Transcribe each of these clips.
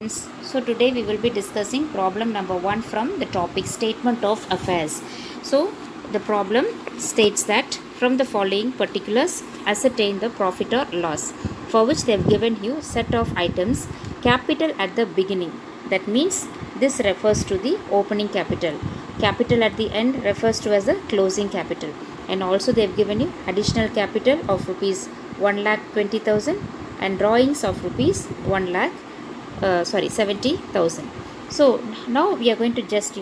So today we will be discussing problem number 1 from the topic statement of affairs. So the problem states that from the following particulars ascertain the profit or loss, for which they have given you set of items capital at the beginning. That means this refers to the opening capital. Capital at the end refers to as the closing capital, and also they have given you additional capital of rupees 1,20,000 and drawings of rupees 70,000. So now we are going to just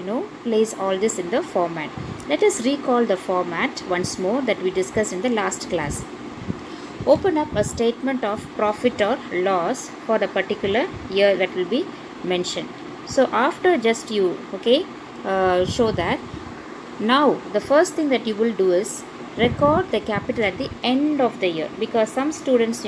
place all this in the format. Let us recall the format once more that we discussed in the last class. Open up a statement of profit or loss for the particular year that will be mentioned. So after just you show that, now the first thing that you will do is record the capital at the end of the year, because some students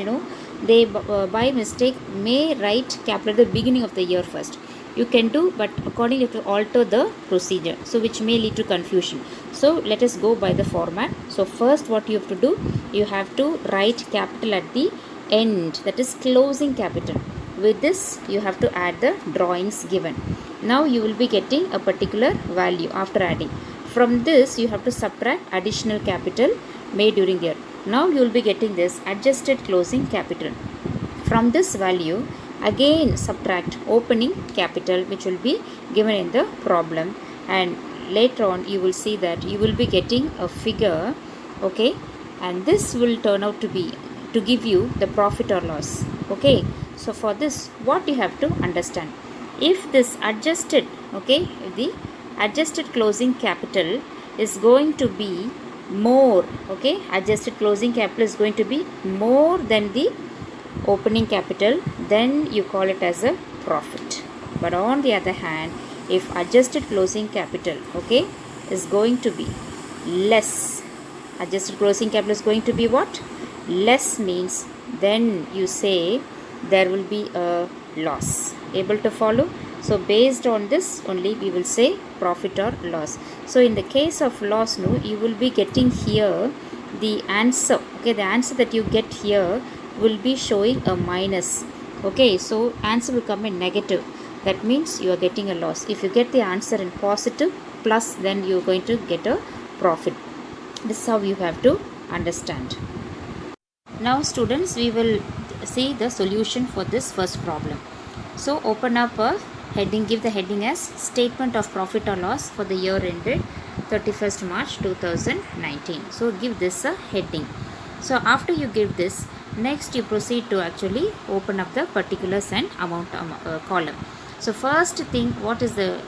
they by mistake may write capital at the beginning of the year first. You can do, but accordingly you have to alter the procedure, so which may lead to confusion. So let us go by the format. So first what you have to do, you have to write capital at the end, that is closing capital. With this you have to add the drawings given. Now you will be getting a particular value after adding. From this you have to subtract additional capital made during the year. Now you will be getting this adjusted closing capital. From this value again subtract opening capital, which will be given in the problem, and later on you will see that you will be getting a figure, okay, and this will turn out to be to give you the profit or loss. Okay, so for this what you have to understand, if this adjusted, the adjusted closing capital is going to be more, adjusted closing capital is going to be more than the opening capital, then you call it as a profit. But on the other hand, if adjusted closing capital is going to be less, adjusted closing capital is going to be what? Less means then you say there will be a loss. Able to follow? So based on this only we will say profit or loss. So in the case of loss, you will be getting here the answer. The answer that you get here will be showing a minus. So answer will come in negative. That means you are getting a loss. If you get the answer in positive plus, then you are going to get a profit. This is how you have to understand. Now students, we will see the solution for this first problem. So open up a heading, give the heading as statement of profit or loss for the year ended 31st March 2019. So give this a heading. So after you give this, next you proceed to actually open up the particulars and amount column. So first thing, what is the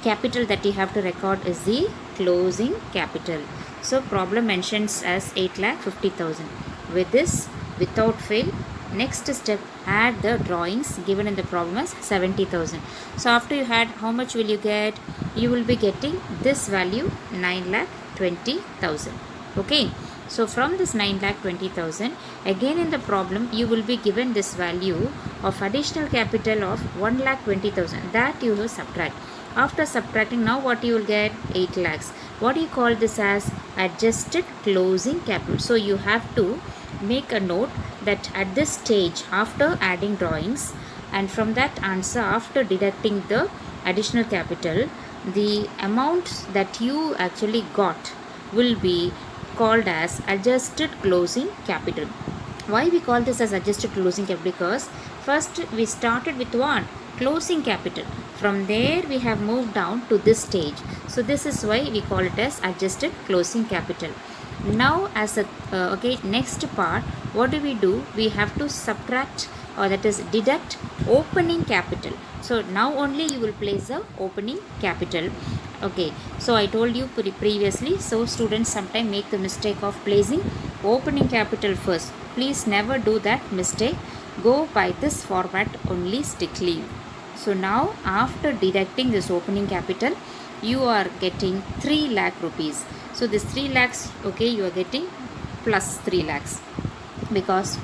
capital that you have to record is the closing capital. So problem mentions as 8,50,000. With this, without fail, next step, add the drawings given in the problem as 70,000. So after you add, how much will you get? You will be getting this value 9,20,000. Okay. So from this 9,20,000, again in the problem you will be given this value of additional capital of 1,20,000, that you will subtract. After subtracting, now what you will get? 8 lakhs. What do you call this as? Adjusted closing capital. So you have to make a note that at this stage, after adding drawings and from that answer, after deducting the additional capital, the amount that you actually got will be called as adjusted closing capital. Why we call this as adjusted closing capital? Because first we started with what? Closing capital. From there we have moved down to this stage. So this is why we call it as adjusted closing capital. Now as a next part, what do? We have to subtract, or that is deduct opening capital. So now only you will place the opening capital. So I told you previously, so students sometimes make the mistake of placing opening capital first. Please never do that mistake. Go by this format only strictly. So now after deducting this opening capital, you are getting 3 lakh rupees. So this 3 lakhs, you are getting plus 3 lakhs. Because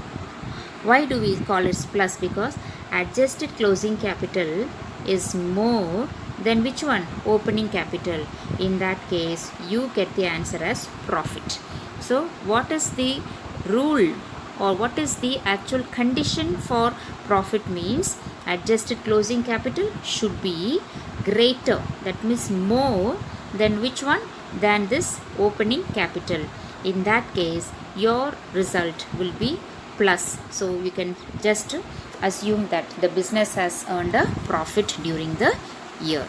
why do we call it plus? Because adjusted closing capital is more than which one? Opening capital. In that case, you get the answer as profit. So what is the rule, or what is the actual condition for profit? Means adjusted closing capital should be greater, that means more than which one? Than this opening capital. In that case, your result will be plus. So you can just assume that the business has earned a profit during the year.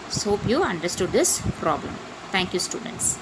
So hope you understood this problem. Thank you, students.